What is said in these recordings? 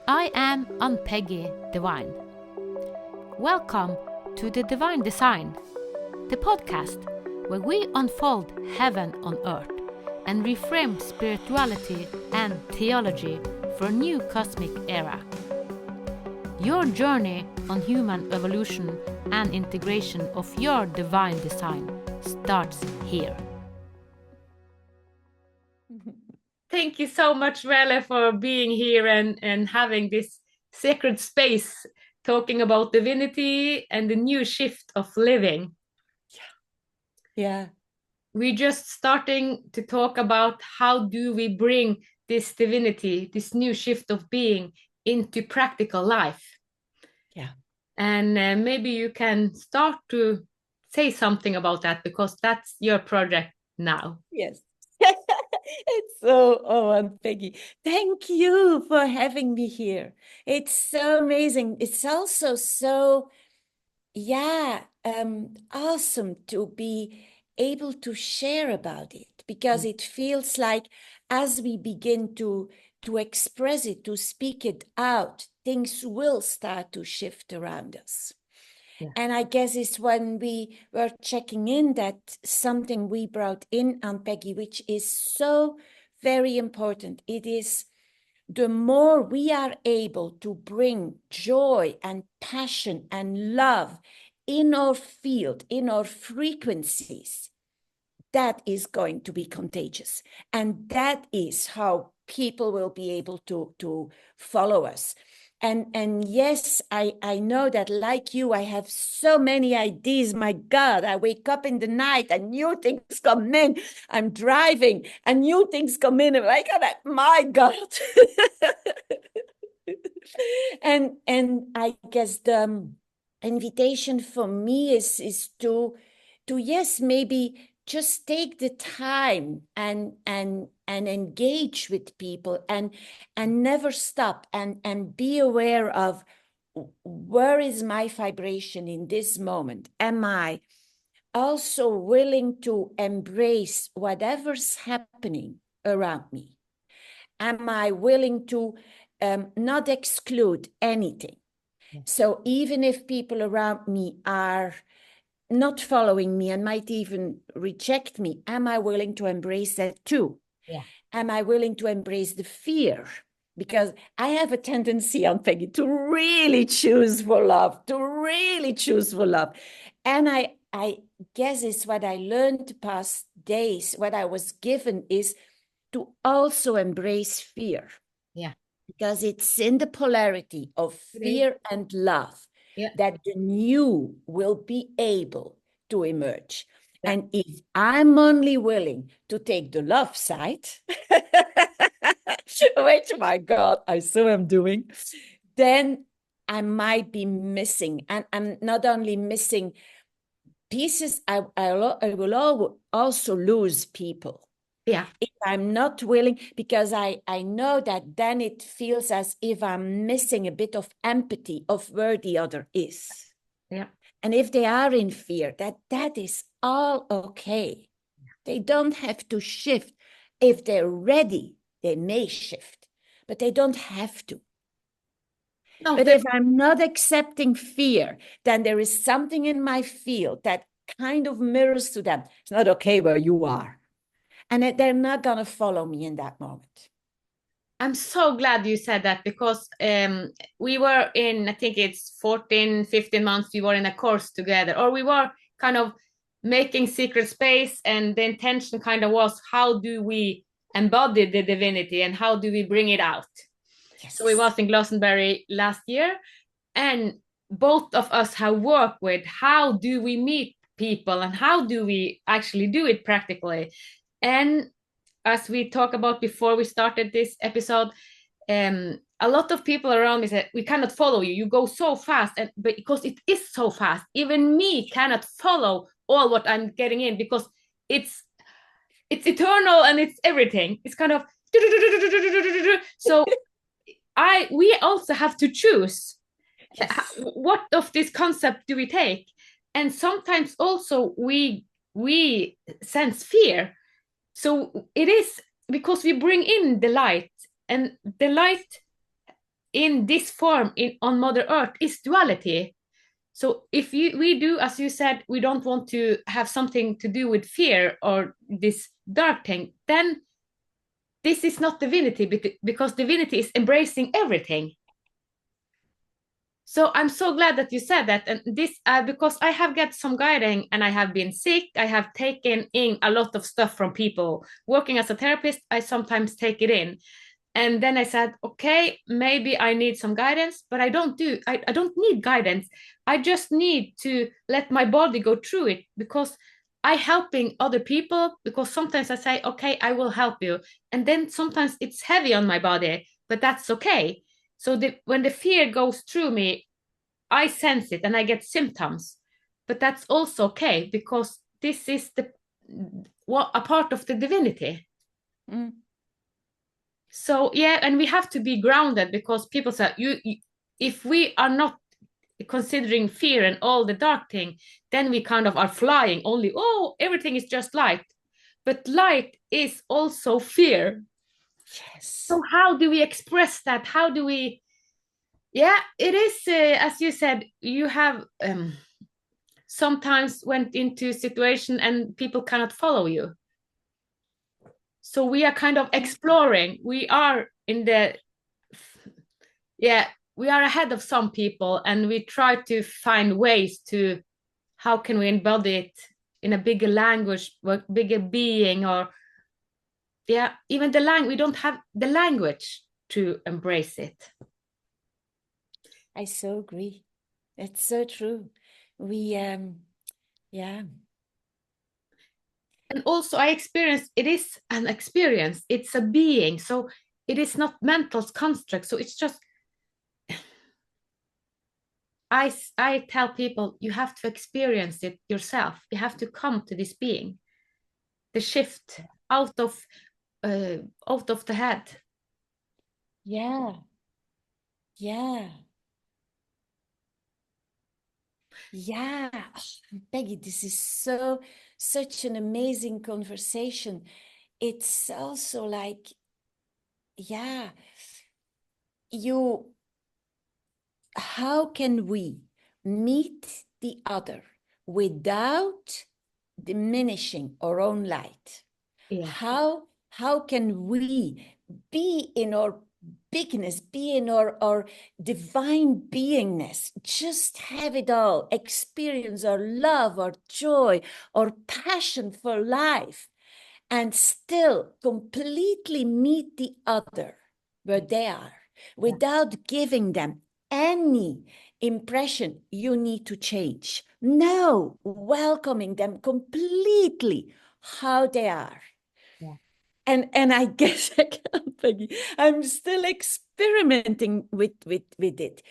I am Ann-Peggy Divine. Welcome to the Divine Design, the podcast where we unfold heaven on earth and reframe spirituality and theology for a new cosmic era. Your journey on human evolution and integration of your divine design starts here. Thank you so much, Veerle, for being here and having this sacred space talking about divinity and the new shift of living. Yeah. We're just starting to talk about how do we bring this divinity, this new shift of being into practical life. Yeah. And maybe you can start to say something about that because that's your project now. Yes. It's so, Peggy, thank you for having me here. It's so amazing. It's also so, awesome to be able to share about it because it feels like as we begin to express it, to speak it out, things will start to shift around us. Yeah. And I guess it's when we were checking in that something we brought in, Ann-Peggy, which is so very important. It is the more we are able to bring joy and passion and love in our field, in our frequencies, that is going to be contagious. And that is how people will be able to follow us. And yes, I know that like you, I have so many ideas. My God, I wake up in the night and new things come in. I'm driving and new things come in. I'm like, oh, my God. and I guess the invitation for me is to yes, maybe just take the time and engage with people and never stop and be aware of where is my vibration in this moment. Am I also willing to embrace whatever's happening around me? Am I willing to not exclude anything? Yeah. So even if people around me are not following me and might even reject me, am I willing to embrace that too? Yeah. Am I willing to embrace the fear? Because I have a tendency, Ann-Peggy, to really choose for love, And I guess it's what I learned the past days, what I was given is to also embrace fear. Yeah. Because it's in the polarity of fear and love. Yeah. That the new will be able to emerge. Yeah. And if I'm only willing to take the love side, which, my God, I so am doing, then I might be missing. And I'm not only missing pieces, I will also lose people. Yeah. If I'm not willing, because I know that then it feels as if I'm missing a bit of empathy of where the other is. Yeah. And if they are in fear, that is all okay. They don't have to shift. If they're ready, they may shift, but they don't have to. No, but if I'm not accepting fear, then there is something in my field that kind of mirrors to them. It's not okay where you are. And they're not going to follow me in that moment. I'm so glad you said that because we were in, I think it's 14, 15 months, we were in a course together, or we were kind of making secret space, and the intention kind of was, how do we embody the divinity and how do we bring it out? Yes. So we was in Glastonbury last year, and both of us have worked with how do we meet people and how do we actually do it practically. And as we talked about before we started this episode, a lot of people around me said, we cannot follow you. You go so fast. And because it is so fast, even me cannot follow all what I'm getting in because it's eternal and it's everything. It's kind of so we also have to choose. Yes. What of this concept do we take? And sometimes also we sense fear. So it is because we bring in the light, and the light in this form on Mother Earth is duality. So if we do, as you said, we don't want to have something to do with fear or this dark thing, then this is not divinity, because divinity is embracing everything. So I'm so glad that you said that. And this, because I have got some guiding and I have been sick, I have taken in a lot of stuff from people. Working as a therapist, I sometimes take it in. And then I said, okay, maybe I need some guidance, but I don't need guidance. I just need to let my body go through it, because I helping other people, because sometimes I say, okay, I will help you. And then sometimes it's heavy on my body, but that's okay. So when the fear goes through me, I sense it and I get symptoms, but that's also okay, because this is a part of the divinity. Mm. So yeah, and we have to be grounded, because people say if we are not considering fear and all the dark thing, then we kind of are flying only, oh, everything is just light. But light is also fear. Yes. So how do we express that? How do we, yeah, it is, as you said, you have sometimes went into a situation and people cannot follow you. So we are kind of exploring. We are in the, yeah, we are ahead of some people, and we try to find ways to, how can we embody it in a bigger language, bigger being, or yeah, even the language, we don't have the language to embrace it. I so agree. It's so true. We, yeah. And also I experience, it is an experience, it's a being, so it is not mental construct. So it's just, I tell people, you have to experience it yourself. You have to come to this being, the shift out of the head. Yeah. Yeah. Yeah. Oh, Peggy, this is such an amazing conversation. It's also like, yeah, how can we meet the other without diminishing our own light? Yeah. How can we be in our bigness, be in our divine beingness, just have it all, experience our love, our joy, our passion for life, and still completely meet the other where they are, without giving them any impression you need to change. No, welcoming them completely how they are. Yeah. And I guess I can't, Peggy, I'm still experimenting with it.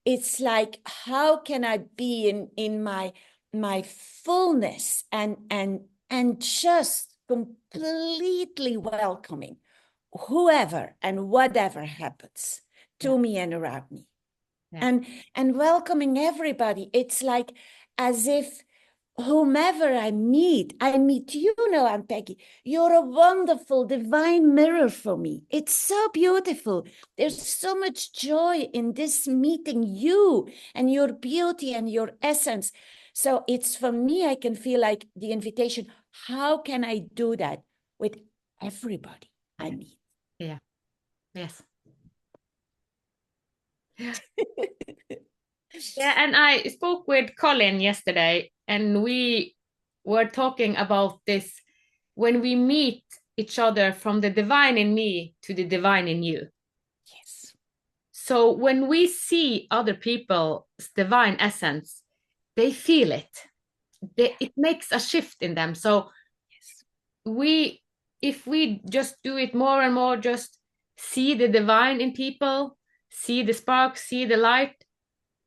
It's like, how can I be in my fullness and just completely welcoming whoever and whatever happens to Yeah. me and around me. Yeah. And welcoming everybody. It's like as if whomever I meet you now, Ann-Peggy. You're a wonderful divine mirror for me. It's so beautiful. There's so much joy in this meeting you and your beauty and your essence. So it's for me, I can feel like the invitation. How can I do that with everybody I meet? Yeah. Yes. Yeah. Yeah, and I spoke with Colin yesterday, and we were talking about this, when we meet each other from the divine in me to the divine in you. Yes. So when we see other people's divine essence, they feel it. It makes a shift in them. So Yes. if we just do it more and more, just see the divine in people, see the spark, see the light,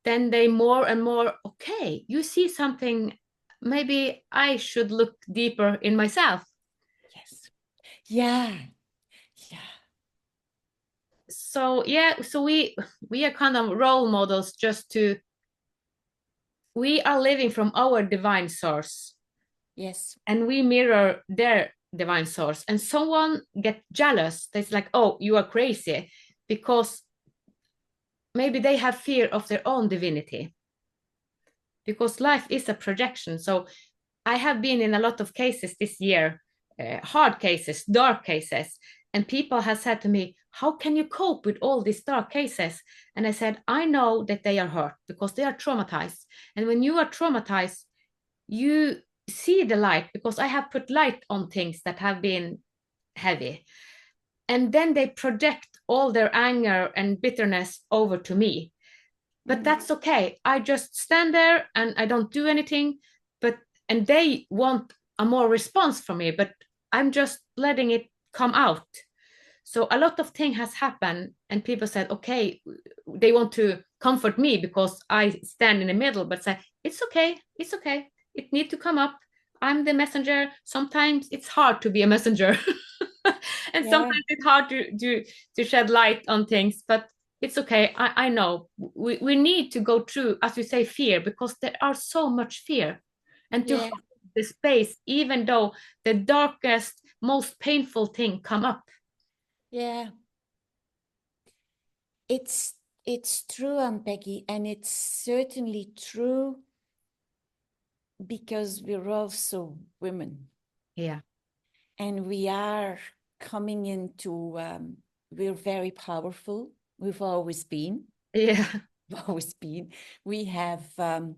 then they more and more, okay, you see something, maybe I should look deeper in myself. Yes. Yeah. Yeah. So yeah, so we are kind of role models, just to, we are living from our divine source, Yes. and we mirror their divine source, and someone get jealous, that's like, oh, you are crazy, because maybe they have fear of their own divinity, because life is a projection. So I have been in a lot of cases this year, hard cases, dark cases, and people have said to me, how can you cope with all these dark cases? And I said, I know that they are hurt because they are traumatized. And when you are traumatized, you see the light, because I have put light on things that have been heavy. And then they project all their anger and bitterness over to me. But that's okay. I just stand there and I don't do anything. And they want a more response from me, but I'm just letting it come out. So a lot of things has happened, and people said, okay, they want to comfort me because I stand in the middle, but say, it's okay, it's okay. It need to come up. I'm the messenger. Sometimes it's hard to be a messenger. And sometimes it's hard to shed light on things, but it's okay. I know we need to go through, as you say, fear, because there are so much fear, and to hold the space, even though the darkest, most painful thing come up. Yeah. It's true, Ann-Peggy, and it's certainly true because we're also women. Yeah. And we are coming into, we're very powerful. We've always been. Yeah. Always been. We have, oh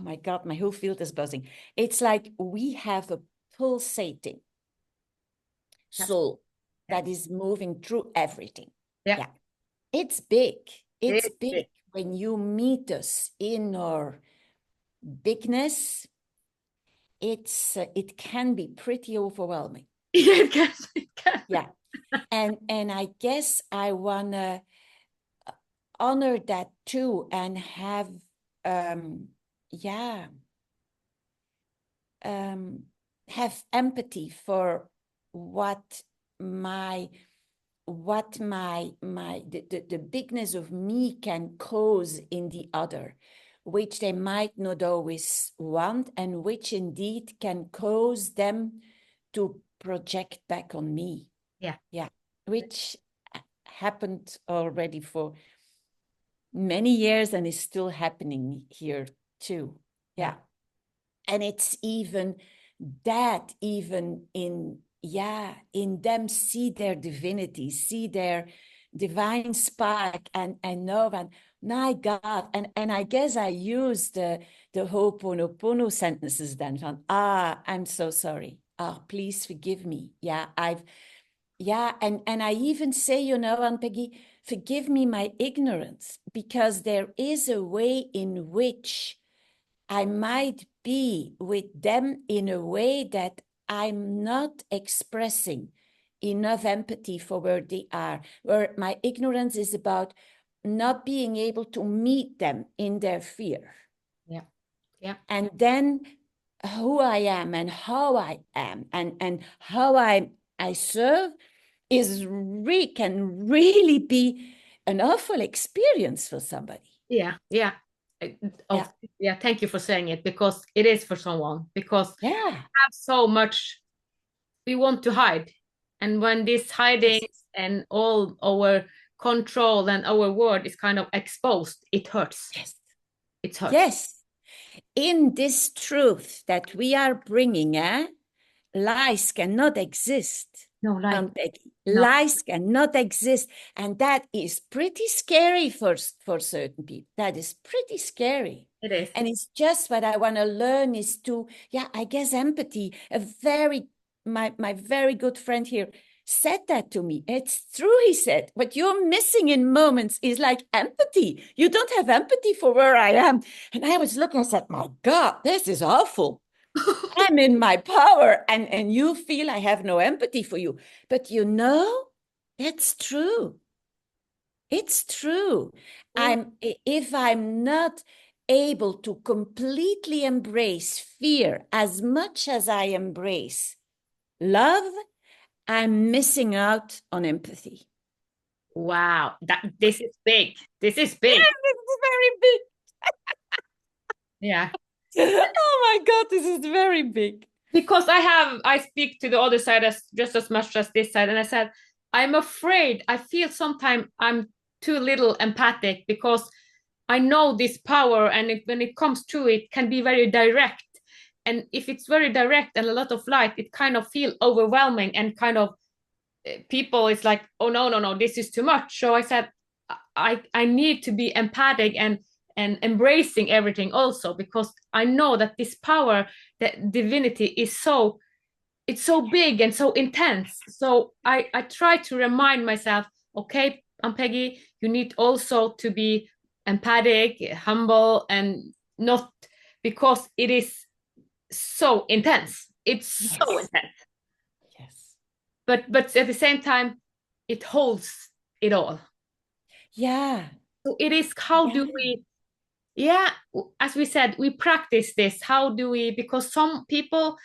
my God, my whole field is buzzing. It's like we have a pulsating soul that is moving through everything. Yeah. It's big. It's It's big. big. When you meet us in our bigness, it can be pretty overwhelming. It can. It can. Yeah. And I guess I wanna honor that too, and have have empathy for what the bigness of me can cause in the other, which they might not always want, and which indeed can cause them to project back on me. Yeah. Which happened already for many years and is still happening here too. Yeah. And it's even that, even in them, see their divinity, see their divine spark, and know that, my God, and I guess I use the Ho'oponopono sentences then from, I'm so sorry. Please forgive me. And I even say, Ann-Peggy, forgive me my ignorance, because there is a way in which I might be with them in a way that I'm not expressing enough empathy for where they are, where my ignorance is about not being able to meet them in their fear. Yeah. And then who I am and how I am and how I serve can really be an awful experience for somebody. Yeah. Thank you for saying it, because it is for someone, because we have so much we want to hide, and when this hiding and all our control and our word is kind of exposed, it hurts. It hurts. In this truth that we are bringing, lies cannot exist. No, lies cannot exist, and that is pretty scary for certain people. That is pretty scary. It is. And it's just what I want to learn is to, I guess, empathy. My very good friend here said that to me. It's true, he said. What you're missing in moments is like empathy. You don't have empathy for where I am. And I was looking, I said, my God, this is awful. I'm in my power, and you feel I have no empathy for you. But it's true. It's true. If I'm not able to completely embrace fear as much as I embrace love, I'm missing out on empathy. Wow, this is big. This is big. Yes, it's very big. Yeah. Oh my God, this is very big. Because I speak to the other side just as much as this side, and I said, I'm afraid. I feel sometimes I'm too little empathic, because I know this power, and when it comes to it can be very direct. And if it's very direct and a lot of light, it kind of feel overwhelming, and kind of people is like, oh no, no, no, this is too much. So I said, I need to be empathic and embracing everything also, because I know that this power, that divinity, is so, it's so big and so intense. So I try to remind myself, okay, Ann-Peggy, you need also to be empathic, humble, and not, because it is so intense. It's so Yes. intense. Yes. But at the same time, it holds it all. Yeah. So it is, how Yeah. do we, yeah, as we said, we practice this. How do we, because some people,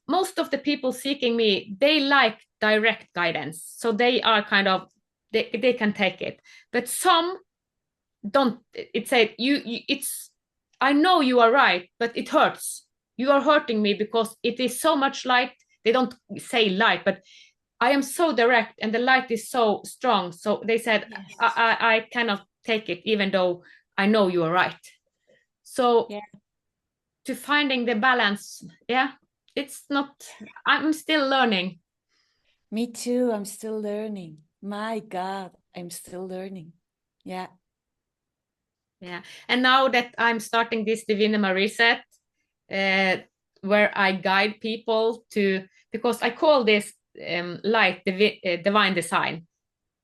most of the people seeking me, they like direct guidance, so they are kind of, they can take it. But some don't. It said, you it's, I know you are right, but it hurts. You are hurting me because it is so much light. They don't say light, but I am so direct and the light is so strong. So they said, Yes. I cannot take it, even though I know you are right. So Yeah. to finding the balance, yeah, it's not, I'm still learning. Me too. I'm still learning. My God, I'm still learning. Yeah. Yeah. And now that I'm starting this Divinity reset, uh, where I guide people to, because I call this light divine design.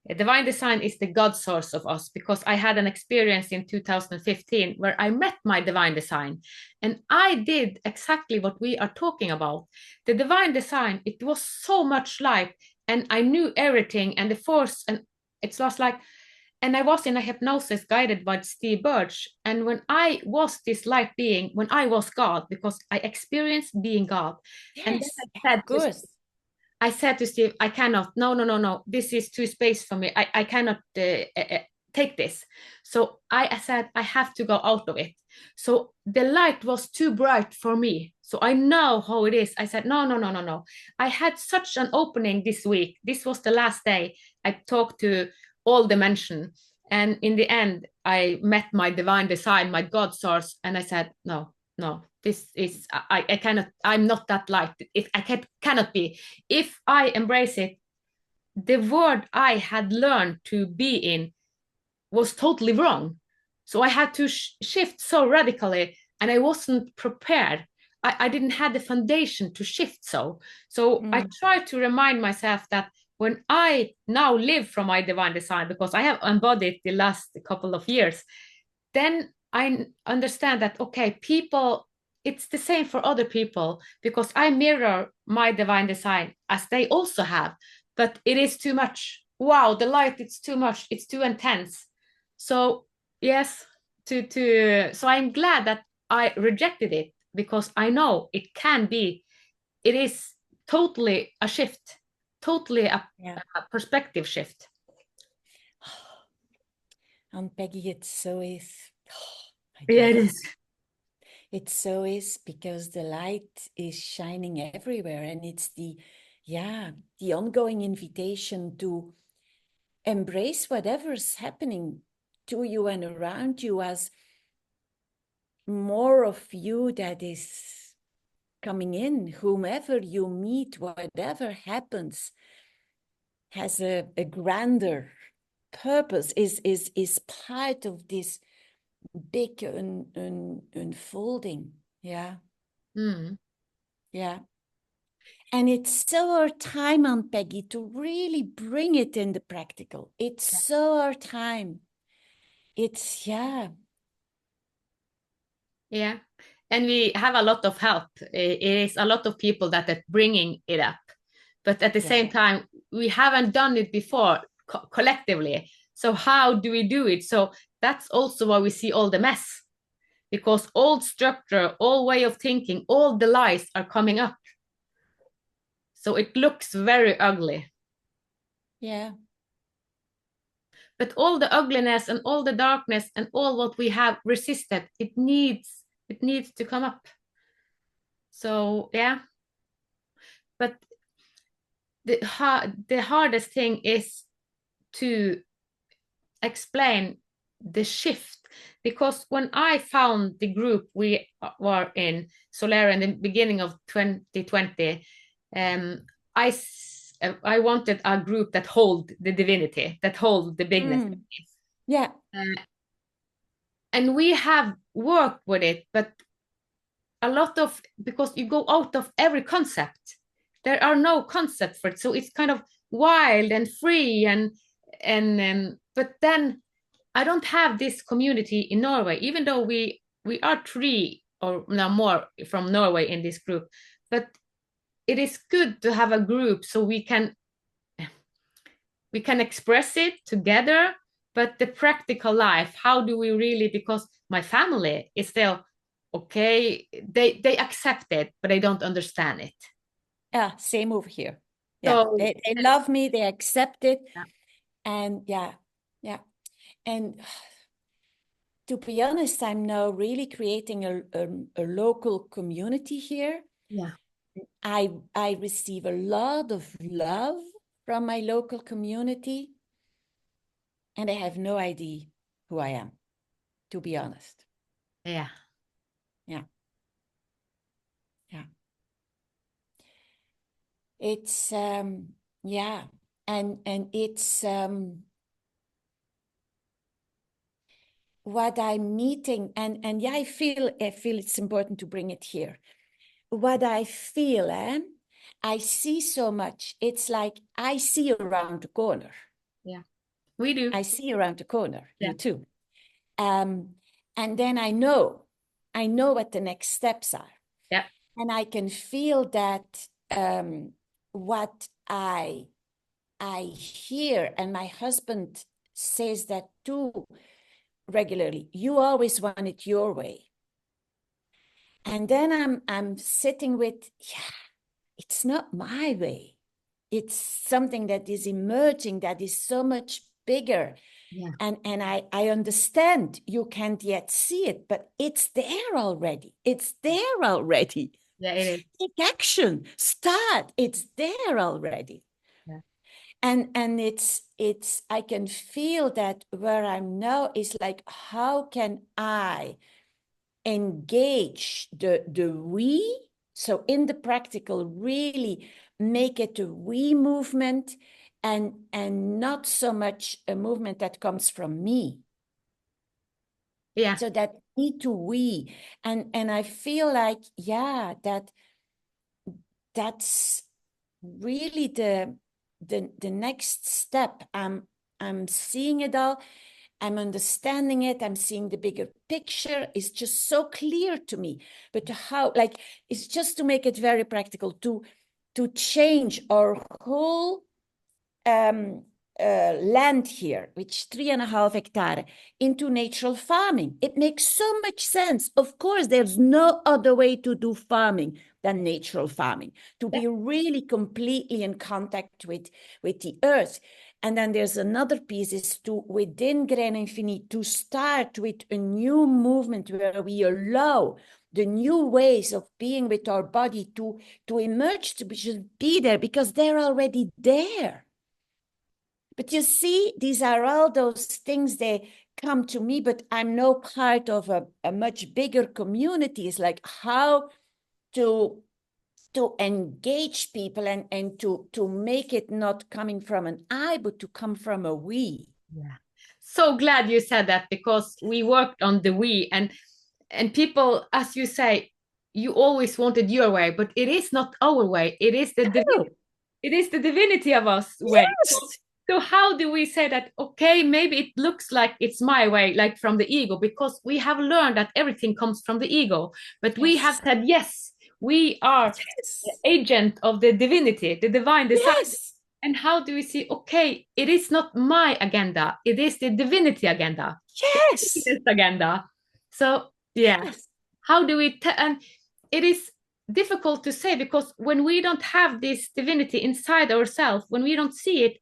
Divine design is the God source of us, because I had an experience in 2015 where I met my divine design, and I did exactly what we are talking about. The divine design, it was so much light, and I knew everything, and the force, and it was like, and I was in a hypnosis guided by Steve Birch. And when I was this light being, when I was God, because I experienced being God, and then Yes. I Of said to course. I said to Steve, I cannot, no, no, no, no, this is too space for me. I cannot take this. So I said, I have to go out of it. So the light was too bright for me. So I know how it is. I said, no, no, no, no, no. I had such an opening this week. This was the last day I talked to all dimension. And in the end, I met my divine design, my God source. And I said, no, no, this is, I cannot, I'm not that light. Cannot be. If I embrace it, the world I had learned to be in was totally wrong. So I had to shift so radically, and I wasn't prepared. I didn't have the foundation to shift so I try to remind myself that when I now live from my divine design, because I have embodied the last couple of years, then I understand that, okay, people, it's the same for other people, because I mirror my divine design as they also have, but it is too much. Wow, the light, it's too much, it's too intense. So yes, to so I'm glad that I rejected it, because I know it can be, it is totally a shift, totally Yeah. a perspective shift. And Peggy, it so is. My Yeah, it God. is. It so is, because the light is shining everywhere, and it's the ongoing invitation to embrace whatever's happening to you and around you as more of you that is coming in. Whomever you meet, whatever happens, has a grander purpose, is part of this big unfolding. Yeah. Mm. Yeah. And it's so our time, Ann-Peggy, to really bring it in the practical. It's so our time. It's, yeah. Yeah. And we have a lot of help. It is a lot of people that are bringing it up. But at the Yeah. same time, we haven't done it before collectively. So how do we do it? So that's also why we see all the mess, because old structure, old way of thinking, all the lies are coming up. So it looks very ugly. Yeah. But all the ugliness and all the darkness and all what we have resisted, it needs to come up. So yeah. But the hardest thing is to explain the shift, because when I found the group we were in Solera in the beginning of 2020, I I wanted a group that hold the divinity, that hold the bigness. Yeah. And we have worked with it, but a lot of, because you go out of every concept, there are no concepts for it, so it's kind of wild and free, and but then I don't have this community in Norway, even though we are three or no more from Norway in this group. But it is good to have a group so we can express it together. But the practical life, how do we really, because my family is still okay, they accept it, but they don't understand it. Yeah, same over here. Yeah, So they love me, they accept it. yeah. And yeah. And to be honest, I'm now really creating a local community here. Yeah. I receive a lot of love from my local community, and I have no idea who I am, to be honest. Yeah. Yeah. It's yeah, and it's what I'm meeting, and yeah, I feel it's important to bring it here. What I feel, I see so much. It's like I see around the corner. Yeah, we do. I see around the corner. Yeah. You too. And then I know what the next steps are. Yeah. And I can feel that what I hear, and my husband says that too regularly. You always want it your way. And then I'm sitting with, yeah, it's not my way. It's something that is emerging, that is so much bigger. Yeah. And I understand you can't yet see it, but it's there already. It's there already. Yeah, it is. Take action. Start. It's there already. Yeah. And it's I can feel that where I'm now is like, how can I engage the we? So in the practical, really make it a we movement, and not so much a movement that comes from me. Yeah. So that me to we. And I feel like, yeah, that's really the next step. I'm seeing it all. I'm understanding it. I'm seeing the bigger picture. It's just so clear to me. But how, like, it's just to make it very practical, to change our whole land here, which 3.5 hectares, into natural farming. It makes so much sense. Of course, there's no other way to do farming than natural farming, to be really completely in contact with the earth. And then there's another piece, is to, within Grain Infinite, to start with a new movement where we allow the new ways of being with our body to emerge, to just be there, because they're already there. But you see, these are all those things, they come to me, but I'm no part of a much bigger community. It's like how to engage people and to make it not coming from an I, but to come from a we. Yeah. So glad you said that, because we worked on the we, and people, as you say, you always wanted your way, but it is not our way. It is the divinity of us way. Yes. So how do we say that, okay, maybe it looks like it's my way, like from the ego, because we have learned that everything comes from the ego, but we have said, yes, we are the agent of the divinity, the divine design. Yes. And how do we see, okay, it is not my agenda, it is the divinity agenda. Yes. This agenda. So yeah, Yes. how do we, and it is difficult to say, because when we don't have this divinity inside ourselves, when we don't see it,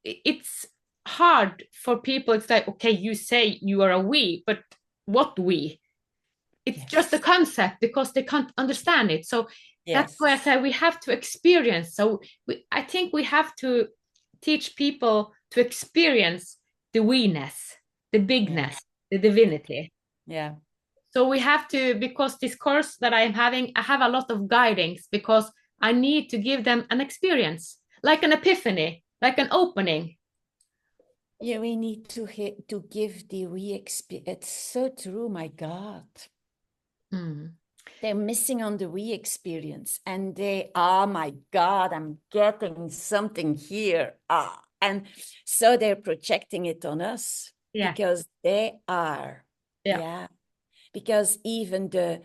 it's hard for people. It's like, okay, you say you are a we, but what we? It's just a concept, because they can't understand it. So that's why I say we have to experience. So I think we have to teach people to experience the we-ness, the bigness, the divinity. Yeah. So we have to, because this course that I am having, I have a lot of guidings because I need to give them an experience, like an epiphany, like an opening. Yeah, we need to give the we experience. It's so true, my God. Mm. They're missing on the we experience, and they, oh my God, I'm getting something here. And so they're projecting it on us Yeah. because they are. Yeah. Yeah. Because even the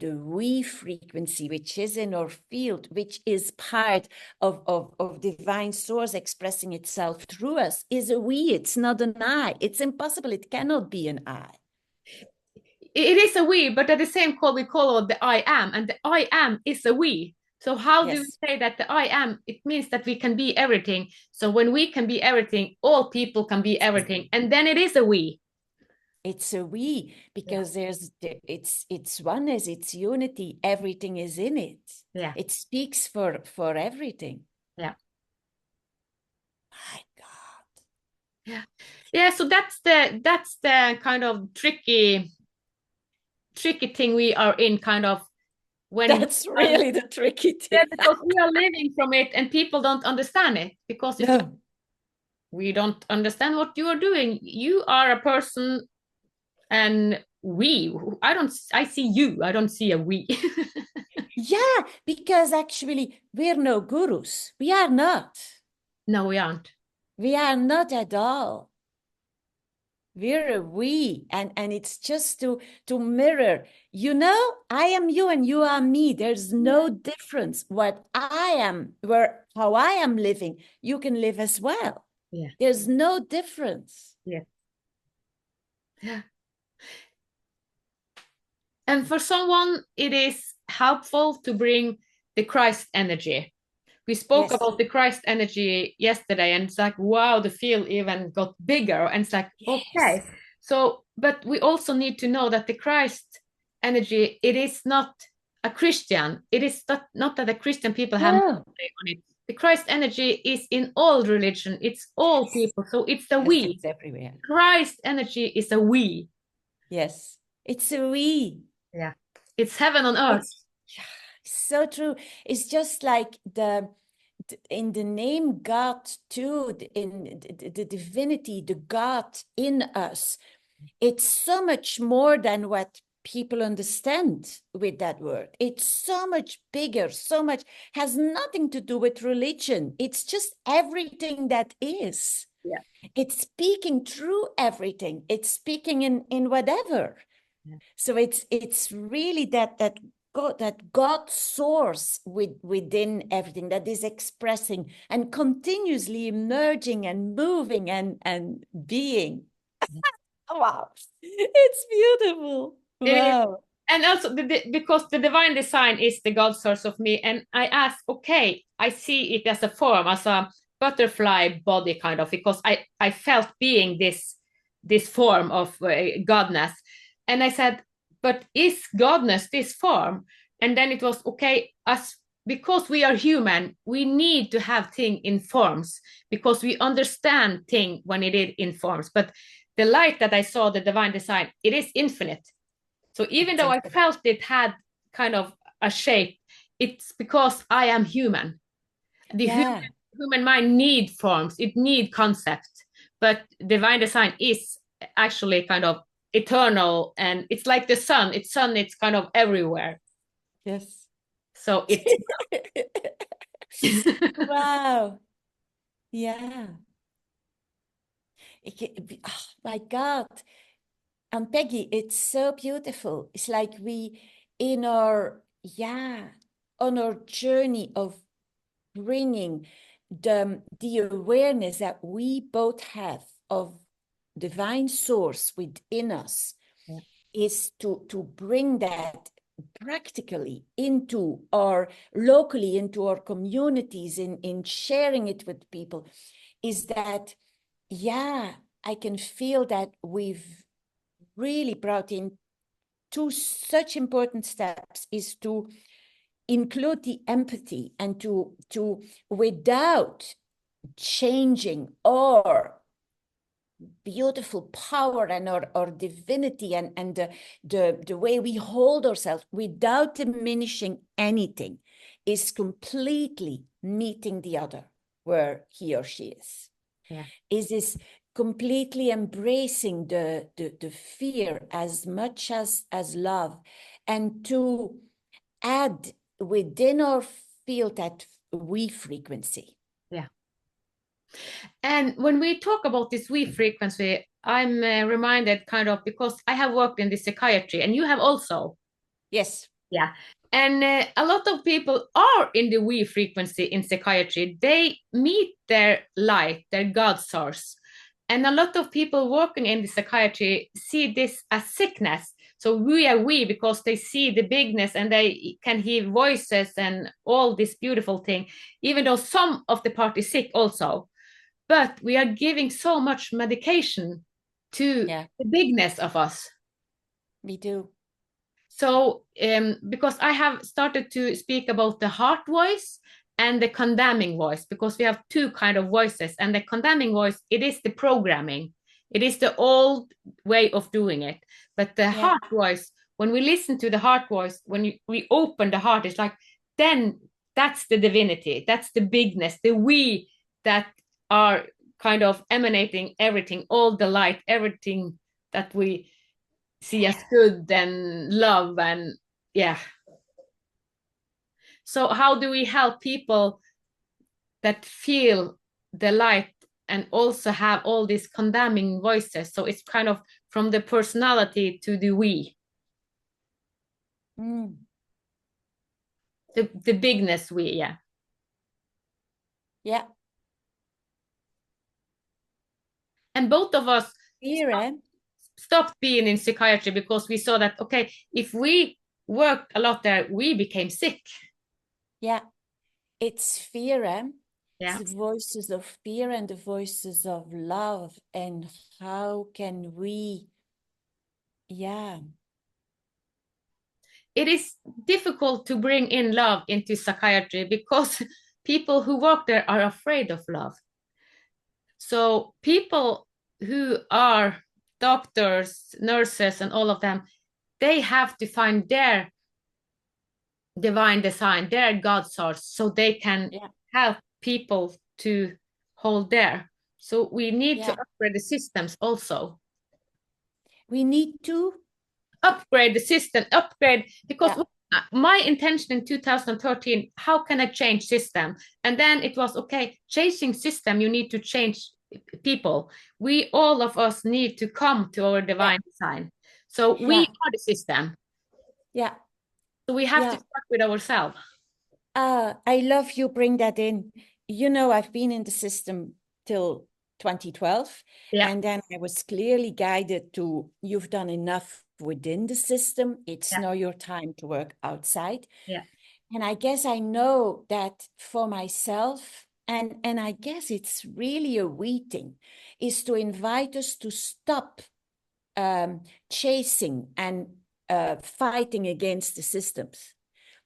we frequency, which is in our field, which is part of divine source expressing itself through us, is a we. It's not an I. It's impossible. It cannot be an I. It is a we, but at the same call, we call it the I am, and the I am is a we. So how do we Yes. say that the I am? It means that we can be everything. So when we can be everything, all people can be everything, and then it is a we. It's a we, Yeah. because it's oneness, it's unity, everything is in it. Yeah. It speaks for everything. Yeah. My God. Yeah. Yeah. So that's the kind of tricky thing we are in, kind of when That's really the tricky yeah, thing. because we are living from it and people don't understand it because it's like, No. we don't understand what you are doing. You are a person, and I see you, I don't see a we. Yeah, because actually we're no gurus. We are not. No, we aren't. We are not at all. We're a we, and it's just to mirror. You know, I am you and you are me. There's no difference. What I am, how I am living, you can live as well. Yeah. There's no difference. Yeah. Yeah. And for someone, it is helpful to bring the Christ energy. We spoke Yes. about the Christ energy yesterday, and it's like, wow, the field even got bigger. And it's like, okay. Yes. So, but we also need to know that the Christ energy, it is not a Christian. It is not that the Christian people have No. on it. The Christ energy is in all religion. It's all people. So it's the Yes, we. it's everywhere. Christ energy is a we. Yes. It's a we. Yeah. It's heaven on earth. It's so true. It's just like in the name God too, in the divinity, the God in us. It's so much more than what people understand with that word. It's so much bigger, so much, has nothing to do with religion. It's just everything that is. Yeah. It's speaking through everything. It's speaking in whatever. Yeah. So it's really that God source within everything that is expressing and continuously emerging and moving and being. Wow, it's beautiful. It is. Wow. And also because the divine design is the God source of me, and I ask, okay, I see it as a form, as a butterfly body, kind of, because I felt being this form of godness, and I said, but is godness this form? And then it was okay, as because we are human, we need to have thing in forms because we understand thing when it is in forms. But the light that I saw, the divine design, it is infinite. So even though I felt it had kind of a shape, it's because I am human. The Yeah. human mind need forms, it need concept, but divine design is actually kind of eternal, and it's like the sun. It's kind of everywhere. Yes. So it. Wow. Yeah. Oh my God. And Peggy, it's so beautiful. It's like we, in our, yeah, on our journey of bringing the awareness that we both have of divine source within us, Yeah. is to bring that practically into our locally, into our communities, in sharing it with people, is that, yeah, I can feel that we've really brought in two such important steps, is to include the empathy and to without changing or beautiful power and our divinity and the way we hold ourselves without diminishing anything is completely meeting the other where he or she is. Yeah. Is this completely embracing the fear as much as love, and to add within our field that we frequency. Yeah. And when we talk about this we frequency, I'm reminded kind of, because I have worked in the psychiatry and you have also. Yes. Yeah. And a lot of people are in the we frequency in psychiatry. They meet their light, their God source. And a lot of people working in the psychiatry see this as sickness. So we are we because they see the bigness and they can hear voices and all this beautiful thing, even though some of the part is sick also. But we are giving so much medication to the bigness of us. We do. So because I have started to speak about the heart voice and the condemning voice, because we have two kind of voices, and the condemning voice, it is the programming, it is the old way of doing it. But the heart voice, when we listen to the heart voice, when we open the heart, it's like, then that's the divinity, that's the bigness, the we that are kind of emanating everything, all the light, everything that we see as good and love. And yeah, so how do we help people that feel the light and also have all these condemning voices? So it's kind of from the personality to the we, the bigness we. Yeah. And both of us Fear, stopped being in psychiatry because we saw that, okay, if we worked a lot there, we became sick. Yeah. It's fear, Yeah. It's the voices of fear and the voices of love. And how can we, it is difficult to bring in love into psychiatry because people who work there are afraid of love. So people who are doctors, nurses, and all of them, they have to find their divine design, their God source, so they can help people to hold there. So we need to upgrade the systems also. We need to upgrade the system, because my intention in 2013, how can I change system? And then it was, okay, changing system, you need to change people. We, all of us, need to come to our divine design. So we are the system. Yeah. So we have to start with ourselves. I love you bring that in. You know, I've been in the system till 2012. And then I was clearly guided to, you've done enough within the system. It's now your time to work outside. And I guess I know that for myself, and I guess it's really a we thing, is to invite us to stop chasing and fighting against the systems.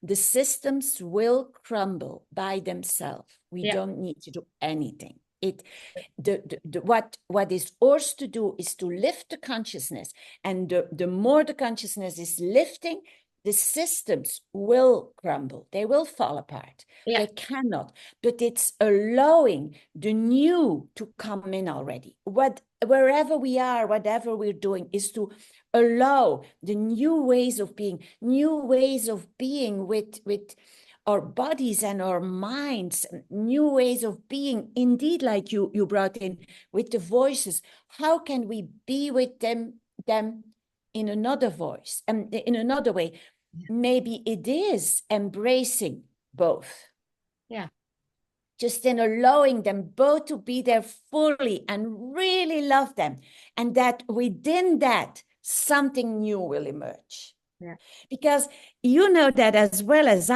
The systems will crumble by themselves. We don't need to do anything. What is ours to do is to lift the consciousness. And the more the consciousness is lifting, the systems will crumble. They will fall apart. They cannot. But it's allowing the new to come in already. Wherever we are, whatever we're doing, is to allow the new ways of being with our bodies and our minds, new ways of being, indeed, like you brought in with the voices. How can we be with them in another voice and in another way? Maybe it is embracing both. Just in allowing them both to be there fully and really love them. And that within that, something new will emerge. Because you know that as well as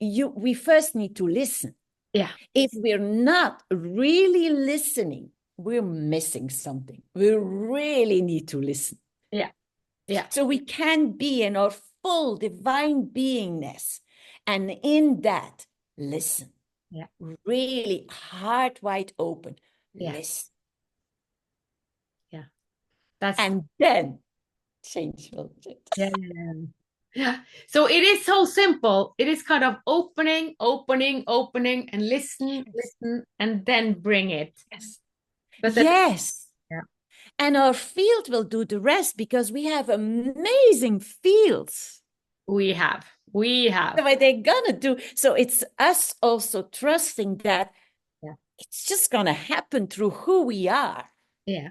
we first need to listen. If we're not really listening, we're missing something. We really need to listen. So we can be in our full divine beingness. And in that, listen. Really heart wide open. Listen. And then change will change. Yeah. Yeah. So it is so simple. It is kind of opening, and listen, and then bring it. Yes. But yes. Yeah. And our field will do the rest because we have amazing fields. We have. So what they're gonna do. So it's us also trusting that it's just gonna happen through who we are. Yeah.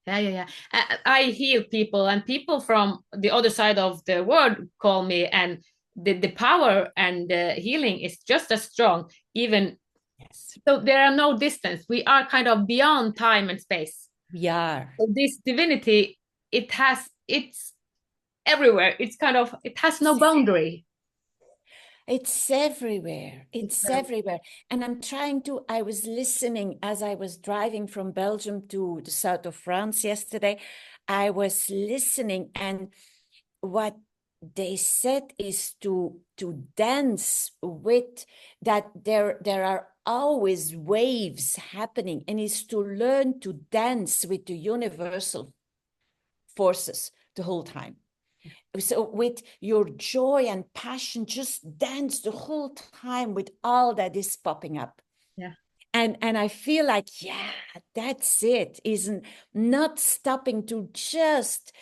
I heal people, and people from the other side of the world call me, and the power and the healing is just as strong. Even so, there are no distance. We are kind of beyond time and space. We are. So this divinity, it's everywhere. It's kind of, it has no boundary. It's everywhere. It's everywhere. And I was listening as I was driving from Belgium to the south of France yesterday. I was listening, and what they said is to dance with that. There are always waves happening, and is to learn to dance with the universal forces the whole time. So with your joy and passion, just dance the whole time with all that is popping up. Yeah. And I feel like, yeah, that's it. Isn't not stopping to just,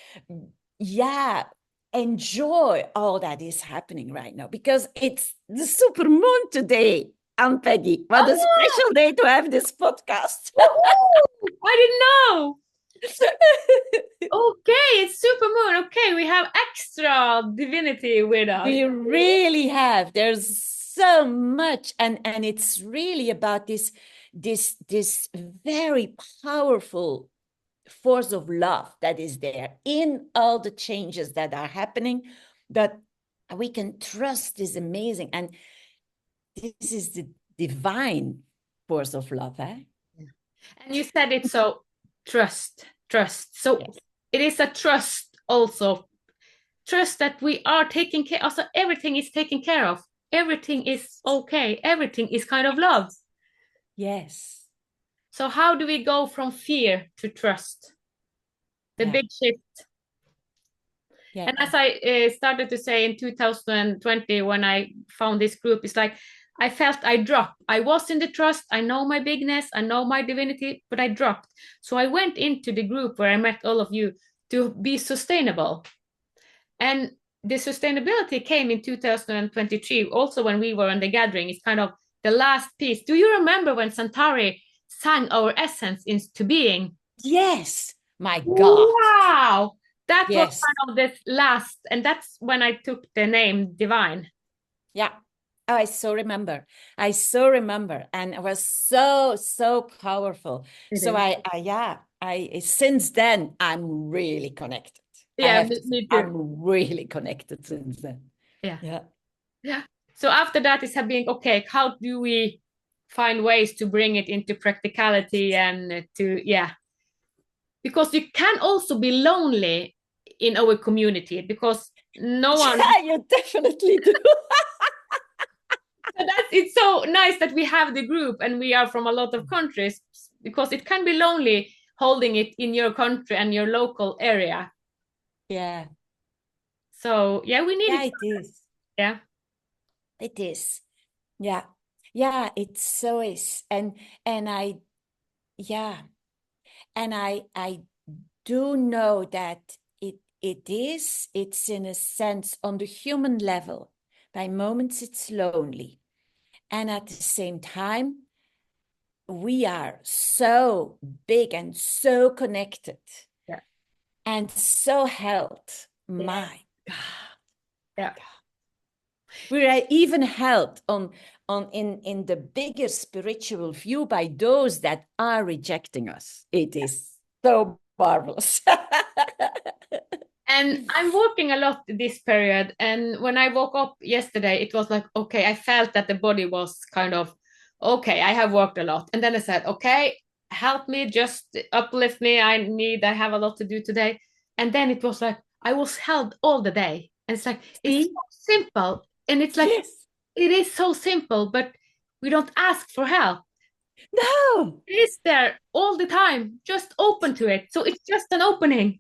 enjoy all that is happening right now, because it's the super moon today. Ann-Peggy, what a special day to have this podcast. I didn't know. Okay, it's super moon. Okay, we have extra divinity with us. We really have. There's so much, and it's really about this very powerful force of love that is there in all the changes that are happening, that we can trust is amazing. And this is the divine force of love, eh? Yeah. And you said it, so trust. So it is a trust also. Trust that we are taking care, also everything is taken care of. Everything is okay. Everything is kind of love. Yes. So how do we go from fear to trust? The big shift. Yeah. And as I started to say in 2020, when I found this group, it's like I felt I dropped. I was in the trust. I know my bigness. I know my divinity, but I dropped. So I went into the group where I met all of you to be sustainable. And the sustainability came in 2023, also when we were on the gathering. It's kind of the last piece. Do you remember when Santari sang our essence into being? Yes. My God. Wow. That was kind of the last, and that's when I took the name Divine. Yeah. Oh, I so remember. And it was so powerful. So I since then I'm really connected. Yeah, me too. I'm really connected since then. Yeah. So after that, it's being okay. How do we find ways to bring it into practicality and because you can also be lonely in our community because no one. Yeah, you definitely do. So it's so nice that we have the group and we are from a lot of countries, because it can be lonely holding it in your country and your local area. Yeah. So we need it. It is. Yeah. It is. Yeah. Yeah, it so is. And I do know that it's in a sense on the human level. By moments it's lonely. And at the same time, we are so big and so connected. Yeah. And so held. My God. Yeah. We're even held in the bigger spiritual view by those that are rejecting us. It is so marvelous. And I'm working a lot this period. And when I woke up yesterday, it was like, okay, I felt that the body was kind of, okay, I have worked a lot. And then I said, okay, help me, just uplift me. I have a lot to do today. And then it was like, I was held all the day. And it's like, it's so simple. And it's like, it is so simple, but we don't ask for help. No. It is there all the time, just open to it. So it's just an opening.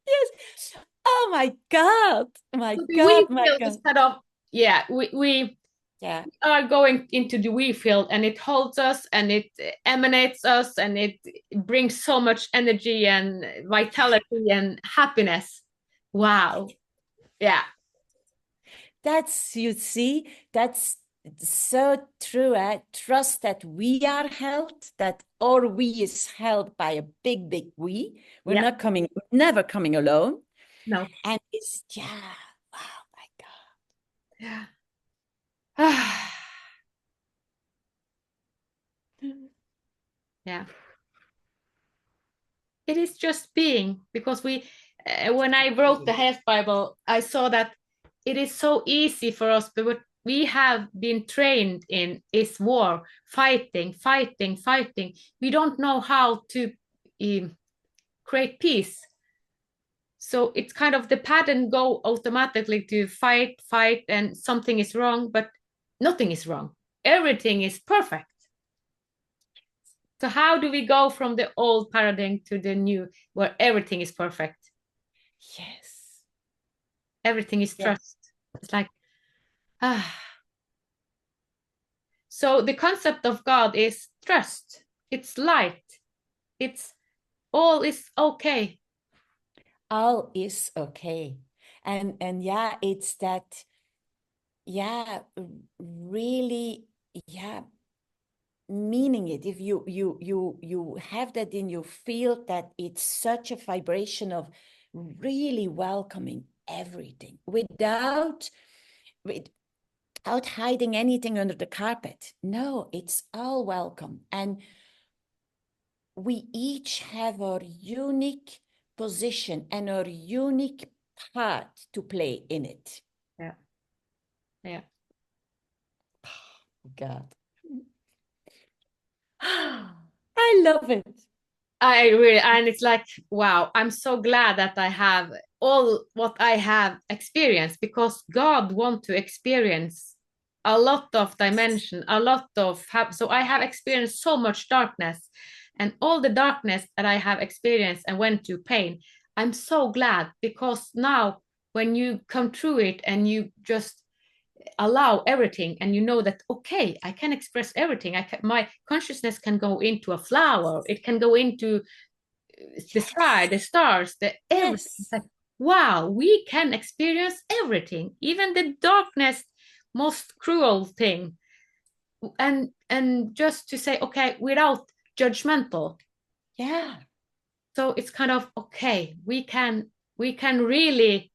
Yes. Oh my God. My So the we God, my field is God. kind of, yeah, we Yeah. are going into the we field, and it holds us and it emanates us and it brings so much energy and vitality and happiness. Wow. Yeah. That's, you see, that's so true. I trust that we are held, that our we is held by a big, big we. We're Yeah. not coming, never coming alone. No. And it's, yeah, wow, my God. Yeah. Yeah. It is just being, because we when I wrote the health bible, I saw that it is so easy for us, but what we have been trained in is war, fighting, fighting, fighting. We don't know how to create peace, so it's kind of the pattern go automatically to fight, fight, and something is wrong, but nothing is wrong, everything is perfect. So how do we go from the old paradigm to the new, where everything is perfect? Yes. Everything is Yeah. trust. It's like, ah. So the concept of God is trust. It's light. It's all is okay. All is okay. And yeah, it's that, yeah, really, yeah, meaning it. If you have that in your field, that it's such a vibration of really welcoming everything without hiding anything under the carpet. No, it's all welcome. And we each have our unique position and our unique part to play in it. Yeah. Yeah. God. I love it. I really, and it's like, wow, I'm so glad that I have all what I have experienced, because God wants to experience a lot of dimension, a lot of, so I have experienced so much darkness, and all the darkness that I have experienced and went through pain. I'm so glad, because now when you come through it and you just allow everything, and you know that, okay, I can express everything. My consciousness can go into a flower, it can go into the sky, the stars, the everything. It's Yes. like, wow, we can experience everything, even the darkness, most cruel thing. And just to say, okay, without judgmental. Yeah. So it's kind of, okay, we can really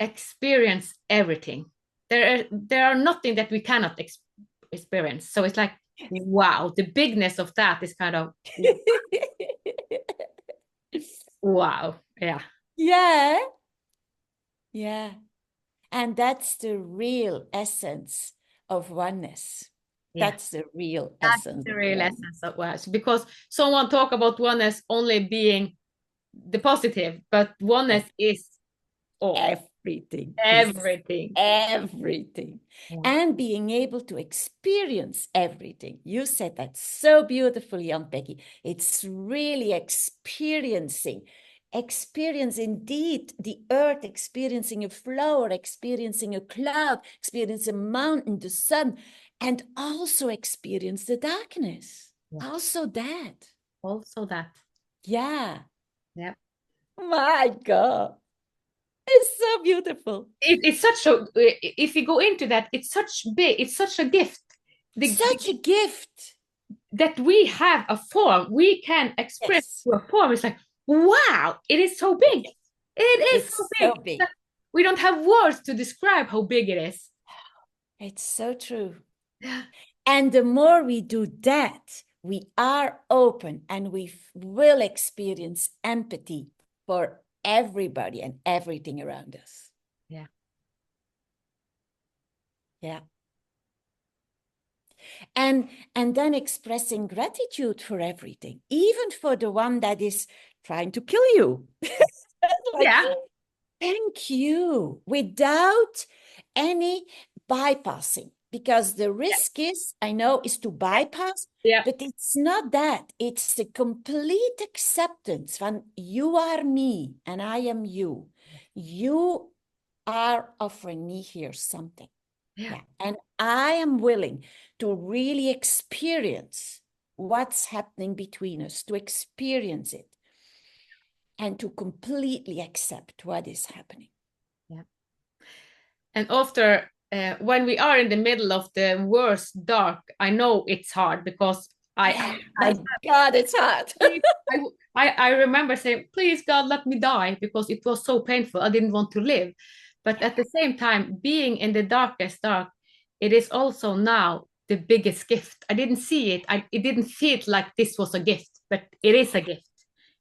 experience everything. There are nothing that we cannot experience. So it's like, wow, the bigness of that is kind of, wow. Yeah. Yeah. Yeah. And that's the real essence of oneness. Yeah. That's the real That's essence the of real oneness. essence of oneness, because someone talk about oneness only being the positive, but oneness Yes. is all, Everything is everything. everything. Yeah. And being able to experience everything. You said that so beautifully, Ann-Peggy. It's really experience indeed the earth, experiencing a flower, experiencing a cloud, experience a mountain, the sun, and also experience the darkness. Yeah. Also that. Also that. Yeah. Yeah. My God. It's so beautiful. It's such a, if you go into that, it's such a gift. Such a gift. That we have a form, we can express Yes. to a form. It's like, wow, it is so big. Yes. It is so It's so big. big. We don't have words to describe how big it is. It's so true. And the more we do that, we are open and we will experience empathy for everybody and everything around us. Yeah. Yeah. And then expressing gratitude for everything, even for the one that is trying to kill you. Like, Yeah. thank you, without any bypassing. because the risk is, I know, is to bypass, Yeah. but it's not that. It's the complete acceptance when you are me and I am you. You are offering me here something. Yeah. And I am willing to really experience what's happening between us, to experience it and to completely accept what is happening. Yeah. And after, when we are in the middle of the worst dark, I know it's hard because My God, it's hard. I remember saying, please God, let me die, because it was so painful. I didn't want to live. But at the same time, being in the darkest dark, it is also now the biggest gift. I didn't see it. It didn't feel like this was a gift, but it is a gift.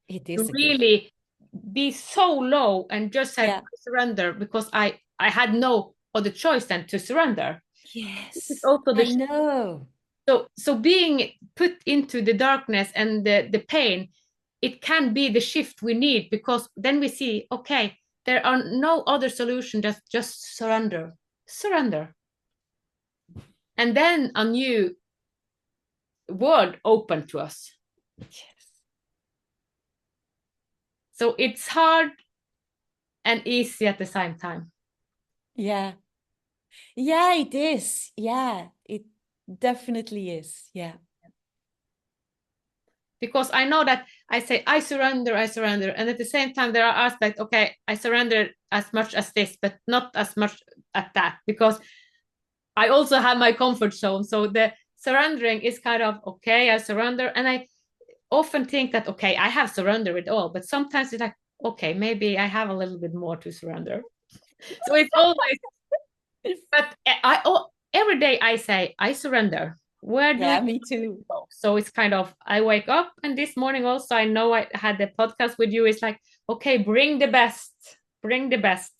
It To is a gift. really be so low and just said surrender, because I had no other choice than to surrender. It's Yes, also the I know. so being put into the darkness and the pain, it can be the shift we need, because then we see, okay, there are no other solution, just surrender, and then a new world open to us. Yes. So it's hard and easy at the same time. Yeah. Yeah, it is. Yeah, it definitely is. Yeah. Because I know that I say I surrender, and at the same time there are aspects, okay, I surrender as much as this, but not as much at that, because I also have my comfort zone. So the surrendering is kind of, okay, I surrender, and I often think that, okay, I have surrendered it all, but sometimes it's like, okay, maybe I have a little bit more to surrender. So it's always, but every day I say I surrender. Where do Yeah, you me too. go? So it's kind of, I wake up, and this morning also, I know I had the podcast with you. It's like, okay, bring the best, bring the best.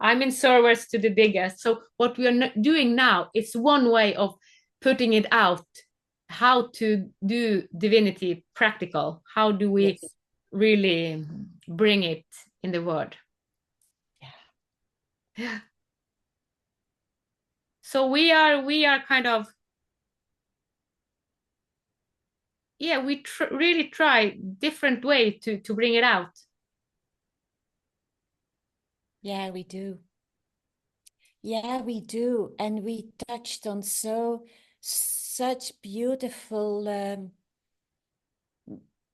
I'm in service to the biggest. So what we are doing now, it's one way of putting it out. How to do divinity practical? How do we Yes. really bring it in the world? Yeah. So we are kind of, yeah, we really try different way to bring it out. Yeah, we do. Yeah, we do. And we touched on such beautiful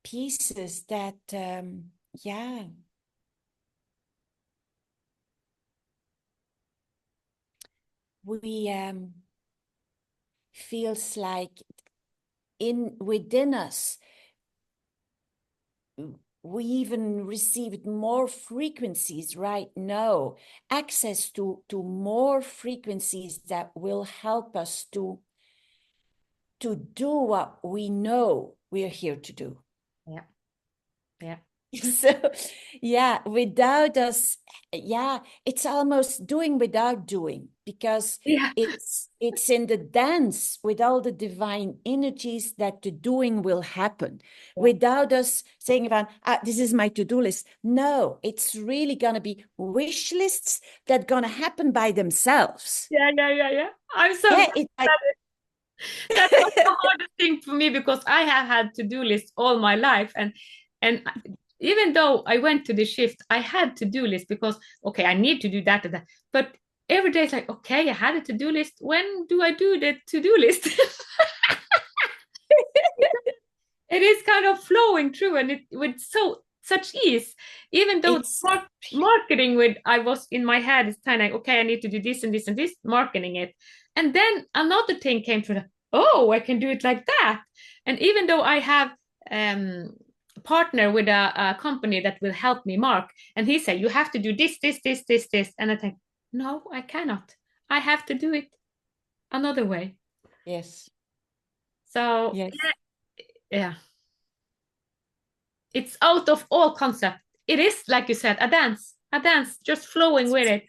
pieces that, yeah, we feels like within us, we even received more frequencies right now, access to more frequencies that will help us to do what we know we're here to do. Yeah. Yeah. So yeah, without us, yeah, it's almost doing without doing, because Yeah. it's in the dance with all the divine energies that the doing will happen, without us saying about, this is my to-do list. No, it's really gonna be wish lists that gonna happen by themselves. Yeah. I'm so Yeah, glad it's like that was the hardest thing for me, because I have had to-do lists all my life, and even though I went to the shift, I had to-do list, because okay, I need to do that and that. But every day it's like, okay, I had a to-do list. When do I do the to-do list? It is kind of flowing through, and it with such ease. Even though it's marketing, with I was in my head, it's kind of like, okay, I need to do this and this and this, marketing it, and then another thing came through. Oh, I can do it like that. And even though I have partner with a company that will help me mark, and he said, you have to do this, and I think, no, I cannot. I have to do it another way. yes, So yes. yeah, it's out of all concept. It is, like you said, a dance, just flowing with it.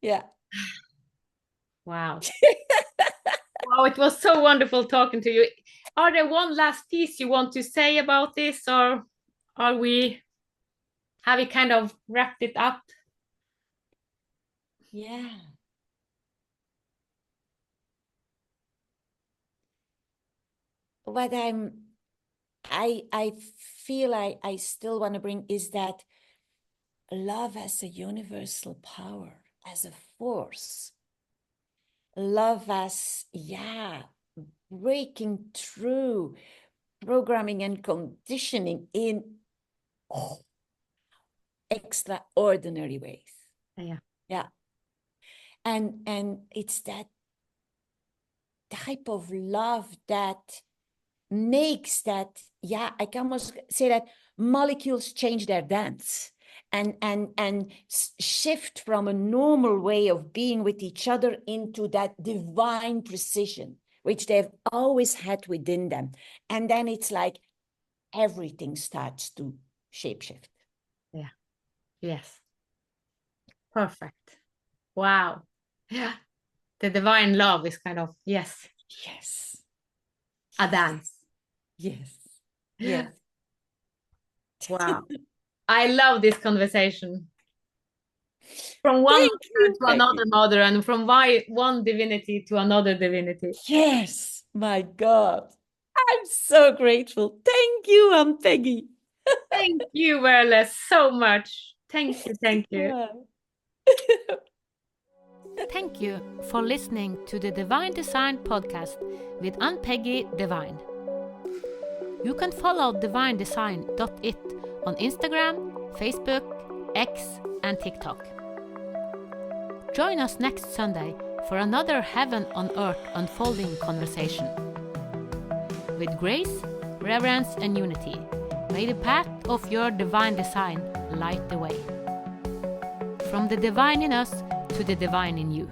Yeah. Wow. Wow, it was so wonderful talking to you. Are there one last piece you want to say about this, or are we, have we kind of wrapped it up? Yeah. what I feel I still want to bring is that love as a universal power, as a force. Love as, breaking through programming and conditioning in extraordinary ways. Yeah. Yeah. And it's that type of love that makes that, I can almost say that molecules change their dance and shift from a normal way of being with each other into that divine precision, which they've always had within them. And then it's like everything starts to shapeshift. Yeah. Yes. Perfect. Wow. Yeah. The divine love is kind of, yes, Yes. a dance. Yes. Yes. Wow. I love this conversation. From one Thank mother you, to Peggy. another mother, and from one divinity to another divinity. Yes, my God. I'm so grateful. Thank you, Ann-Peggy. Thank you, Veerle, so much. Thank you, thank you. Thank you for listening to the Divine Design podcast with Ann-Peggy Divine. You can follow divinedesign.it on Instagram, Facebook, X, and TikTok. Join us next Sunday for another Heaven on Earth unfolding conversation. With grace, reverence, and unity, may the path of your divine design light the way. From the divine in us to the divine in you.